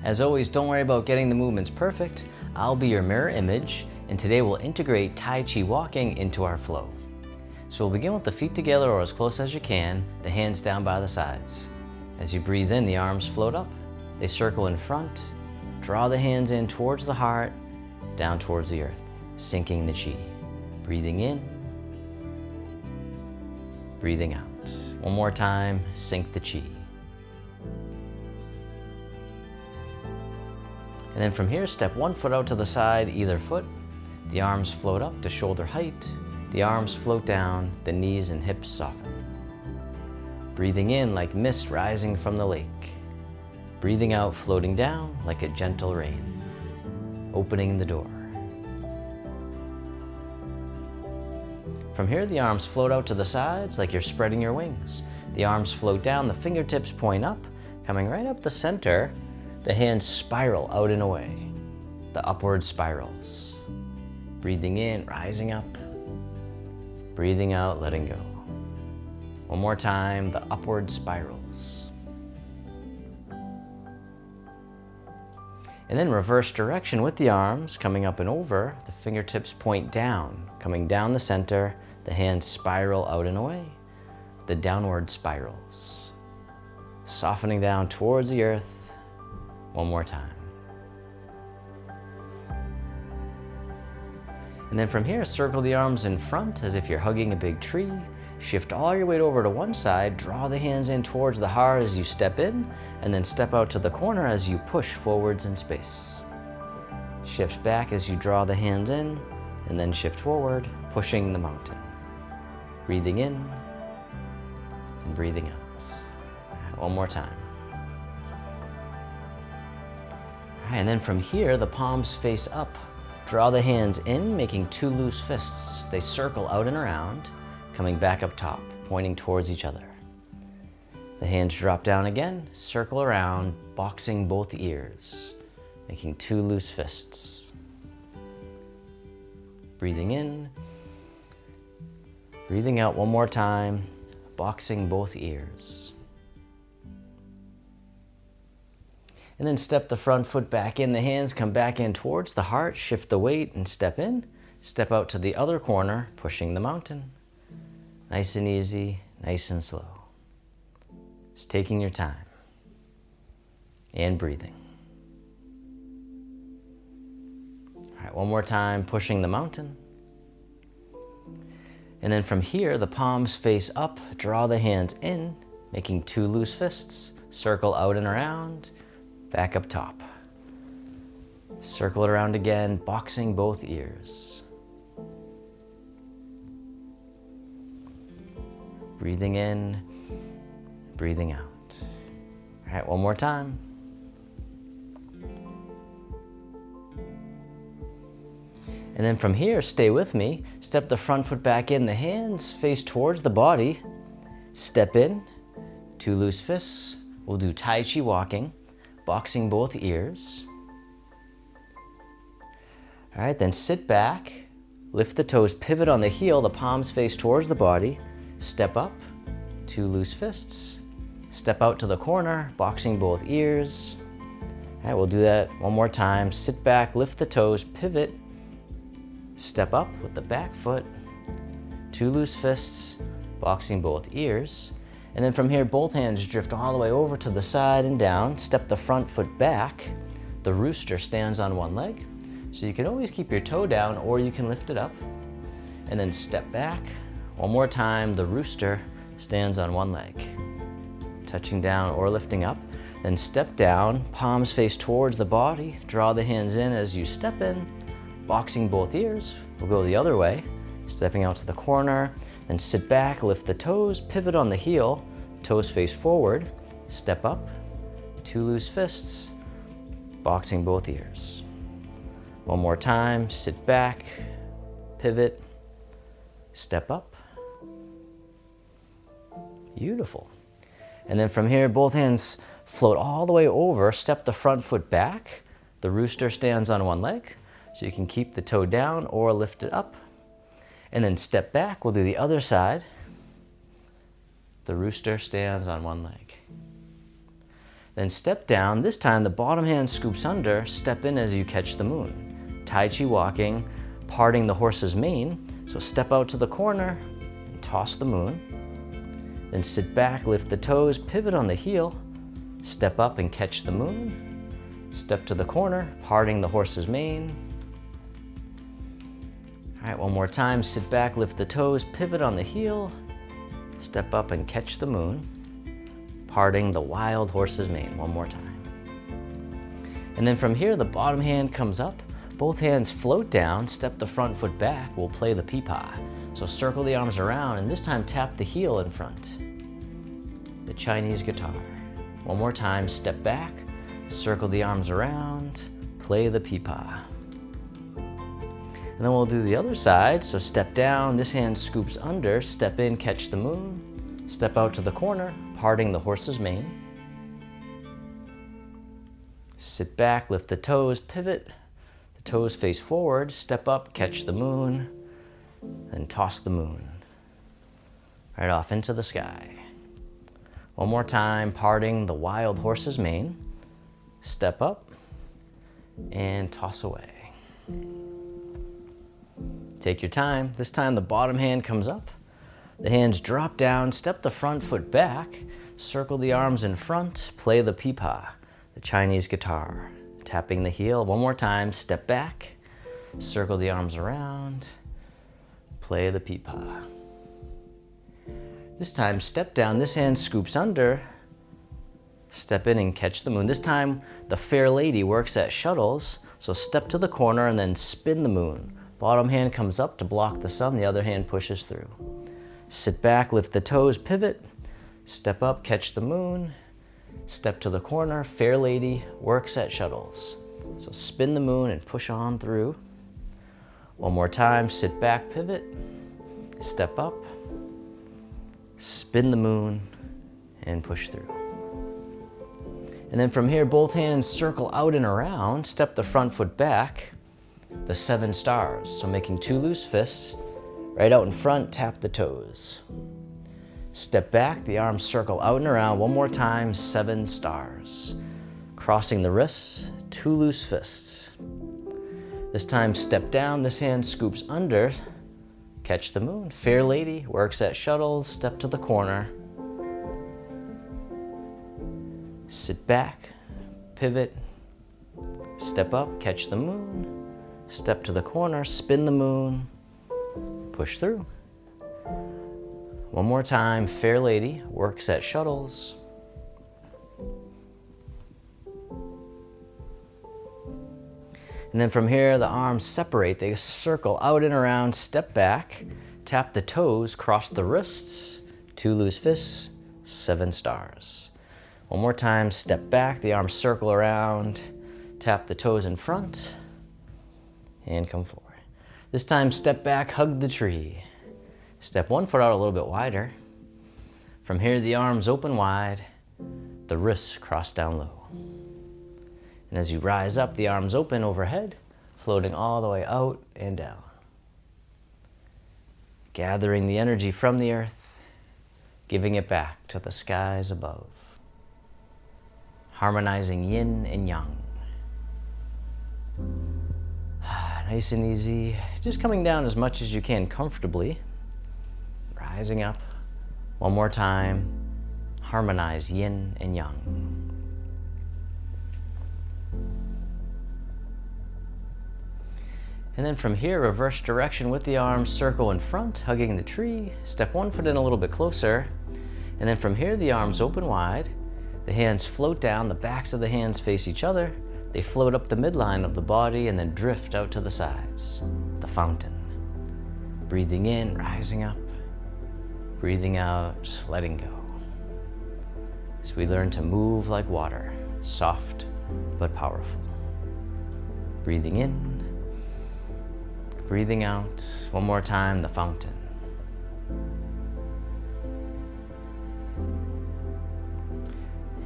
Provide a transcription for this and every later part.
As always, don't worry about getting the movements perfect. I'll be your mirror image, and today we'll integrate Tai Chi walking into our flow. So we'll begin with the feet together or as close as you can, the hands down by the sides. As you breathe in, the arms float up. They circle in front. Draw the hands in towards the heart, down towards the earth, sinking the chi. Breathing in, breathing out. One more time, sink the chi. And then from here, step one foot out to the side, either foot. The arms float up to shoulder height. The arms float down, the knees and hips soften. Breathing in like mist rising from the lake. Breathing out, floating down like a gentle rain. Opening the door. From here, the arms float out to the sides like you're spreading your wings. The arms float down, the fingertips point up, coming right up the center. The hands spiral out and away, the upward spirals. Breathing in, rising up. Breathing out, letting go. One more time, the upward spirals. And then reverse direction with the arms, coming up and over. The fingertips point down, coming down the center. The hands spiral out and away, the downward spirals. Softening down towards the earth. One more time. And then from here, circle the arms in front as if you're hugging a big tree. Shift all your weight over to one side. Draw the hands in towards the heart as you step in, and then step out to the corner as you push forwards in space. Shifts back as you draw the hands in, and then shift forward, pushing the mountain. Breathing in and breathing out. One more time. And then from here, the palms face up. Draw the hands in, making two loose fists. They circle out and around, coming back up top, pointing towards each other. The hands drop down again, circle around, boxing both ears, making two loose fists. Breathing in, breathing out one more time, boxing both ears. And then step the front foot back in. The hands come back in towards the heart. Shift the weight and step in. Step out to the other corner, pushing the mountain. Nice and easy, nice and slow. Just taking your time. And breathing. All right, one more time, pushing the mountain. And then from here, the palms face up. Draw the hands in, making two loose fists. Circle out and around. Back up top. Circle it around again, boxing both ears. Breathing in, breathing out. All right, one more time. And then from here, stay with me. Step the front foot back in, the hands face towards the body. Step in, two loose fists. We'll do Tai Chi walking. Boxing both ears. All right, then sit back, lift the toes, pivot on the heel, the palms face towards the body, step up, two loose fists, step out to the corner, boxing both ears. All right, we'll do that one more time. Sit back, lift the toes, pivot, step up with the back foot, two loose fists, boxing both ears. And then from here, both hands drift all the way over to the side and down. Step the front foot back. The rooster stands on one leg. So you can always keep your toe down or you can lift it up. And then step back. One more time, the rooster stands on one leg. Touching down or lifting up. Then step down, palms face towards the body. Draw the hands in as you step in. Boxing both ears. We'll go the other way. Stepping out to the corner. Then sit back, lift the toes, pivot on the heel, toes face forward, step up, two loose fists, boxing both ears. One more time, sit back, pivot, step up. Beautiful. And then from here, both hands float all the way over, step the front foot back. The rooster stands on one leg, so you can keep the toe down or lift it up. And then step back, we'll do the other side. The rooster stands on one leg. Then step down. This time the bottom hand scoops under, step in as you catch the moon. Tai Chi walking, parting the horse's mane. So step out to the corner and toss the moon. Then sit back, lift the toes, pivot on the heel, step up and catch the moon. Step to the corner, parting the horse's mane. All right, one more time. Sit back, lift the toes, pivot on the heel, step up and catch the moon, parting the wild horse's mane. One more time. And then from here, the bottom hand comes up, both hands float down, step the front foot back, we'll play the pee-pah. So circle the arms around, and this time tap the heel in front. The Chinese guitar. One more time, step back, circle the arms around, play the pee-pah. And then we'll do the other side. So step down, this hand scoops under, step in, catch the moon, step out to the corner, parting the horse's mane. Sit back, lift the toes, pivot, the toes face forward, step up, catch the moon, then toss the moon right off into the sky. One more time, parting the wild horse's mane, step up and toss away. Take your time. This time the bottom hand comes up, the hands drop down, step the front foot back, circle the arms in front, play the pee-pah, the Chinese guitar. Tapping the heel. One more time, step back, circle the arms around, play the pee-pah. This time, step down, this hand scoops under, step in and catch the moon. This time, the fair lady works at shuttles, so step to the corner and then spin the moon. Bottom hand comes up to block the sun, the other hand pushes through. Sit back, lift the toes, pivot, step up, catch the moon, step to the corner, fair lady works at shuttles. So spin the moon and push on through. One more time, sit back, pivot, step up, spin the moon, and push through. And then from here, both hands circle out and around, step the front foot back, the 7 stars. So making 2 loose fists, right out in front, tap the toes. Step back, the arms circle out and around. One more time, 7 stars. Crossing the wrists, 2 loose fists. This time, step down, this hand scoops under, catch the moon. Fair lady works at shuttles, step to the corner. Sit back, pivot, step up, catch the moon. Step to the corner, spin the moon, push through. One more time, fair lady works at shuttles. And then from here, the arms separate, they circle out and around, step back, tap the toes, cross the wrists, 2 loose fists, 7 stars. One more time, step back, the arms circle around, tap the toes in front, and come forward. This time, step back, hug the tree. Step 1 foot out a little bit wider. From here, the arms open wide, the wrists cross down low. And as you rise up, the arms open overhead, floating all the way out and down. Gathering the energy from the earth, giving it back to the skies above. Harmonizing yin and yang. Nice and easy, just coming down as much as you can comfortably. Rising up, one more time, harmonize yin and yang. And then from here, reverse direction with the arms, circle in front, hugging the tree. Step 1 foot in a little bit closer. And then from here, the arms open wide. The hands float down, the backs of the hands face each other. They float up the midline of the body and then drift out to the sides, the fountain. Breathing in, rising up. Breathing out, letting go. As we learn to move like water, soft but powerful. Breathing in, breathing out. One more time, the fountain.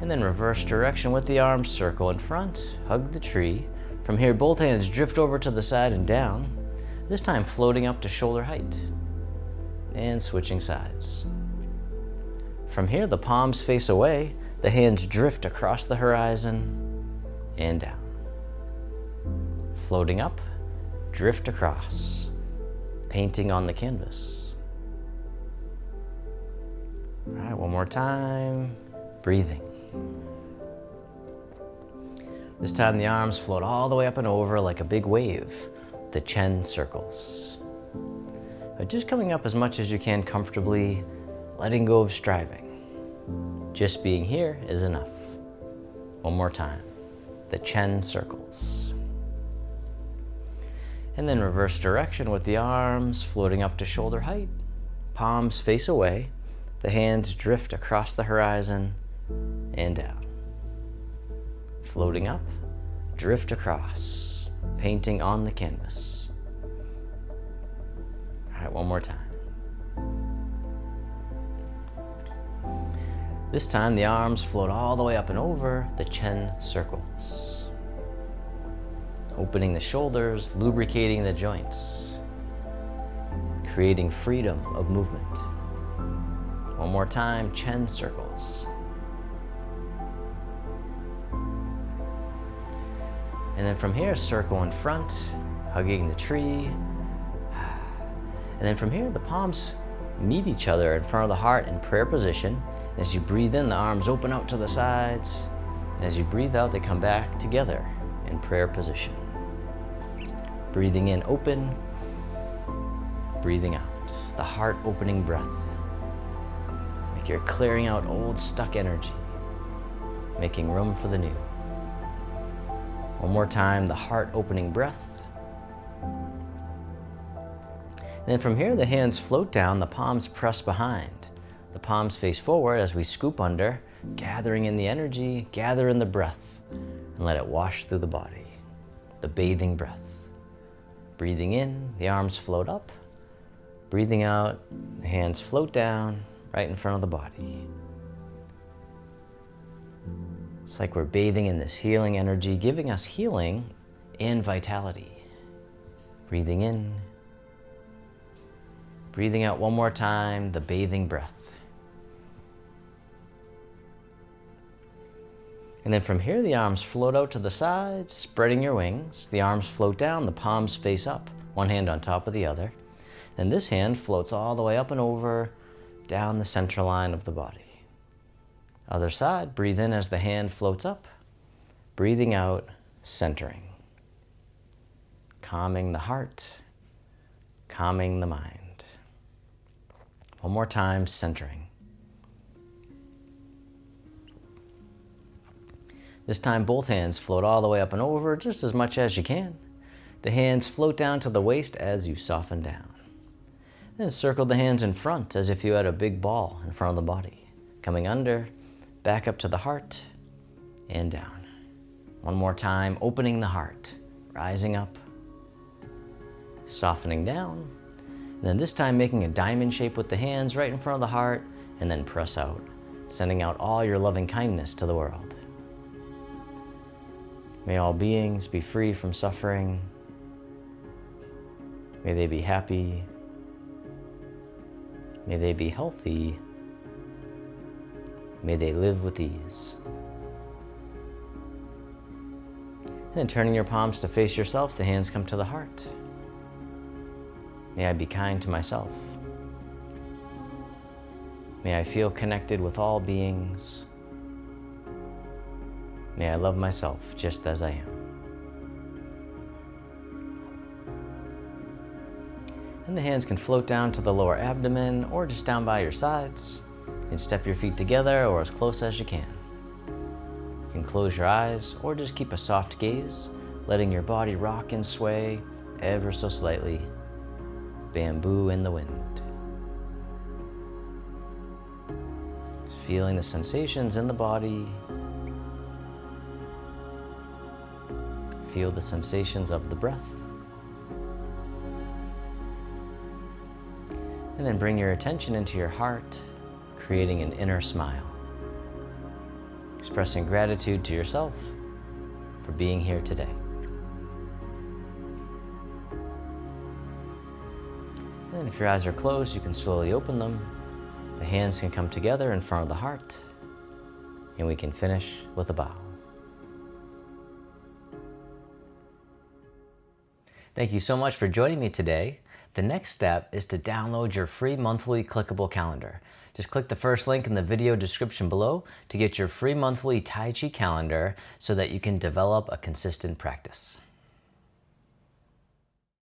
And then reverse direction with the arms, circle in front, hug the tree. From here, both hands drift over to the side and down, this time floating up to shoulder height. And switching sides. From here, the palms face away, The hands drift across the horizon and down. Floating up, drift across, painting on the canvas. All right, one more time, breathing. This time the arms float all the way up and over like a big wave, the Chen circles. But just coming up as much as you can comfortably, letting go of striving. Just being here is enough. One more time, the Chen circles. And then reverse direction with the arms floating up to shoulder height. Palms face away. The hands drift across the horizon and down. Floating up, drift across, painting on the canvas. All right, one more time. This time the arms float all the way up and over the Chen circles. Opening the shoulders, lubricating the joints, creating freedom of movement. One more time, Chen circles. And then from here, circle in front, hugging the tree. And then from here, the palms meet each other in front of the heart in prayer position. As you breathe in, the arms open out to the sides. And as you breathe out, they come back together in prayer position. Breathing in, open. Breathing out, the heart opening breath. Like you're clearing out old stuck energy, making room for the new. One more time, the heart opening breath. And then from here, the hands float down, the palms press behind. The palms face forward as we scoop under, gathering in the energy, gather in the breath, and let it wash through the body. The bathing breath. Breathing in, the arms float up. Breathing out, the hands float down, right in front of the body. It's like we're bathing in this healing energy, giving us healing and vitality. Breathing in. Breathing out one more time, the bathing breath. And then from here, the arms float out to the sides, spreading your wings. The arms float down, the palms face up, one hand on top of the other. And this hand floats all the way up and over, down the center line of the body. Other side, breathe in as the hand floats up. Breathing out, centering. Calming the heart, calming the mind. One more time, centering. This time, both hands float all the way up and over, just as much as you can. The hands float down to the waist as you soften down. Then circle the hands in front as if you had a big ball in front of the body. Coming under, back up to the heart, and down. One more time, opening the heart, rising up, softening down. And then this time, making a diamond shape with the hands right in front of the heart, and then press out, sending out all your loving kindness to the world. May all beings be free from suffering. May they be happy. May they be healthy. May they live with ease. And then turning your palms to face yourself, the hands come to the heart. May I be kind to myself. May I feel connected with all beings. May I love myself just as I am. And the hands can float down to the lower abdomen or just down by your sides. You can step your feet together or as close as you can. You can close your eyes or just keep a soft gaze, letting your body rock and sway ever so slightly. Bamboo in the wind. Just feeling the sensations in the body. Feel the sensations of the breath. And then bring your attention into your heart, creating an inner smile. Expressing gratitude to yourself for being here today. And if your eyes are closed, you can slowly open them. The hands can come together in front of the heart. and we can finish with a bow. Thank you so much for joining me today. The next step is to download your free monthly clickable calendar. Just click the first link in the video description below to get your free monthly Tai Chi calendar so that you can develop a consistent practice.